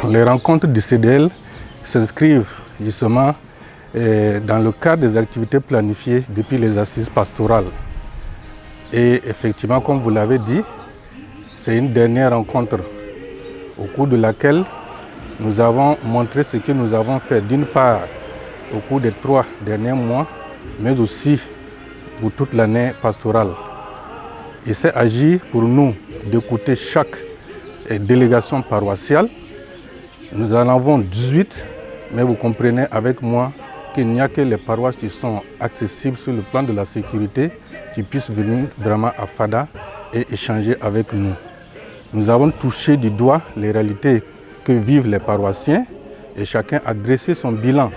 Les rencontres du CDL s'inscrivent justement dans le cadre des activités planifiées depuis les assises pastorales. Et effectivement, comme vous l'avez dit, c'est une dernière rencontre au cours de laquelle nous avons montré ce que nous avons fait d'une part au cours des 3 derniers mois, mais aussi pour toute l'année pastorale. Il s'est agi pour nous d'écouter chaque délégation paroissiale. Nous en avons 18, mais vous comprenez avec moi qu'il n'y a que les paroisses qui sont accessibles sur le plan de la sécurité qui puissent venir vraiment à Fada et échanger avec nous. Nous avons touché du doigt les réalités que vivent les paroissiens et chacun a dressé son bilan.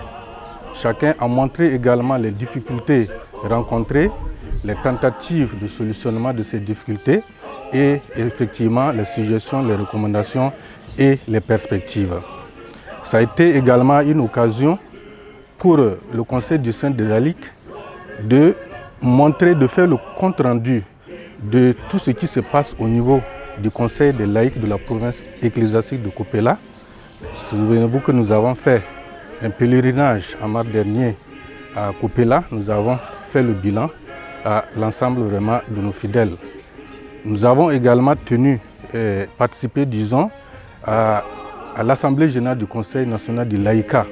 Chacun a montré également les difficultés rencontrées, les tentatives de solutionnement de ces difficultés et effectivement les suggestions, les recommandations et les perspectives. Ça a été également une occasion pour le Conseil du Saint des laïcs de montrer, de faire le compte-rendu de tout ce qui se passe au niveau du Conseil des laïcs de la province ecclésiastique de Kopela. Souvenez-vous que nous avons fait un pèlerinage en mars dernier à Kopela. Nous avons fait le bilan à l'ensemble vraiment de nos fidèles. Nous avons également participé, disons, à l'Assemblée générale du Conseil national du laïcat.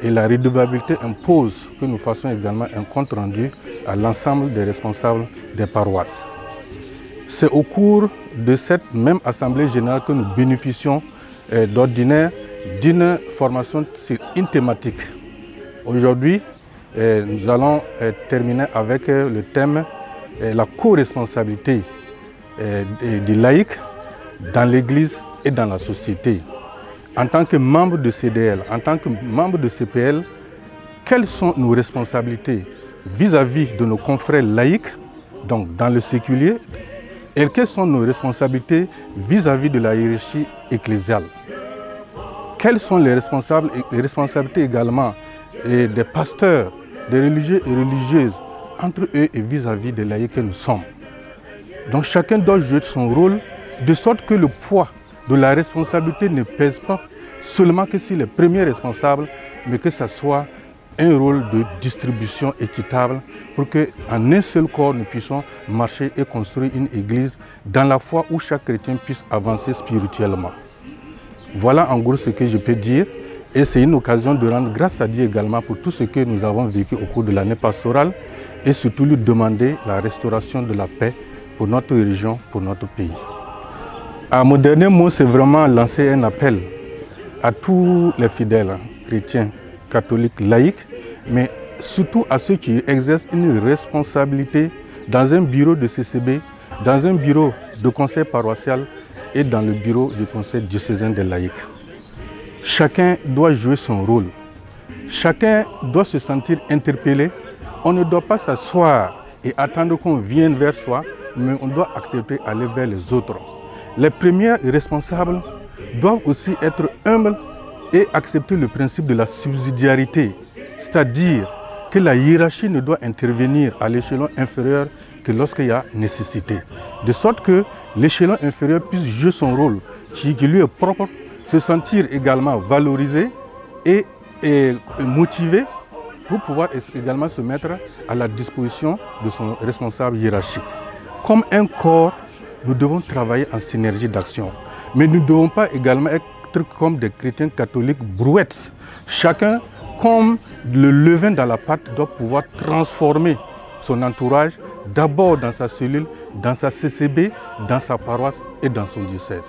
Et la redevabilité impose que nous fassions également un compte rendu à l'ensemble des responsables des paroisses. C'est au cours de cette même Assemblée générale que nous bénéficions d'ordinaire d'une formation sur une thématique. Aujourd'hui, nous allons terminer avec le thème la co-responsabilité des laïcs dans l'Église et dans la société. En tant que membre de CDL, en tant que membre de CPL, quelles sont nos responsabilités vis-à-vis de nos confrères laïcs, donc dans le séculier, et quelles sont nos responsabilités vis-à-vis de la hiérarchie ecclésiale? Quelles sont les responsabilités également des pasteurs, des religieux et religieuses entre eux et vis-à-vis des laïcs que nous sommes? Donc chacun doit jouer son rôle de sorte que le poids de la responsabilité ne pèse pas seulement que sur les premiers responsables, mais que ce soit un rôle de distribution équitable pour qu'en un seul corps, nous puissions marcher et construire une église dans la foi où chaque chrétien puisse avancer spirituellement. Voilà en gros ce que je peux dire et c'est une occasion de rendre grâce à Dieu également pour tout ce que nous avons vécu au cours de l'année pastorale et surtout lui demander la restauration de la paix pour notre région, pour notre pays. Mon dernier mot, c'est vraiment lancer un appel à tous les fidèles chrétiens, catholiques, laïcs, mais surtout à ceux qui exercent une responsabilité dans un bureau de CCB, dans un bureau de conseil paroissial et dans le bureau du conseil diocésain des laïcs. Chacun doit jouer son rôle. Chacun doit se sentir interpellé. On ne doit pas s'asseoir et attendre qu'on vienne vers soi, mais on doit accepter d'aller vers les autres. Les premiers responsables doivent aussi être humbles et accepter le principe de la subsidiarité, c'est-à-dire que la hiérarchie ne doit intervenir à l'échelon inférieur que lorsqu'il y a nécessité. De sorte que l'échelon inférieur puisse jouer son rôle qui lui est propre, se sentir également valorisé et motivé pour pouvoir également se mettre à la disposition de son responsable hiérarchique. Comme un corps, nous devons travailler en synergie d'action. Mais nous ne devons pas également être comme des chrétiens catholiques brouettes. Chacun, comme le levain dans la pâte, doit pouvoir transformer son entourage, d'abord dans sa cellule, dans sa CCB, dans sa paroisse et dans son diocèse.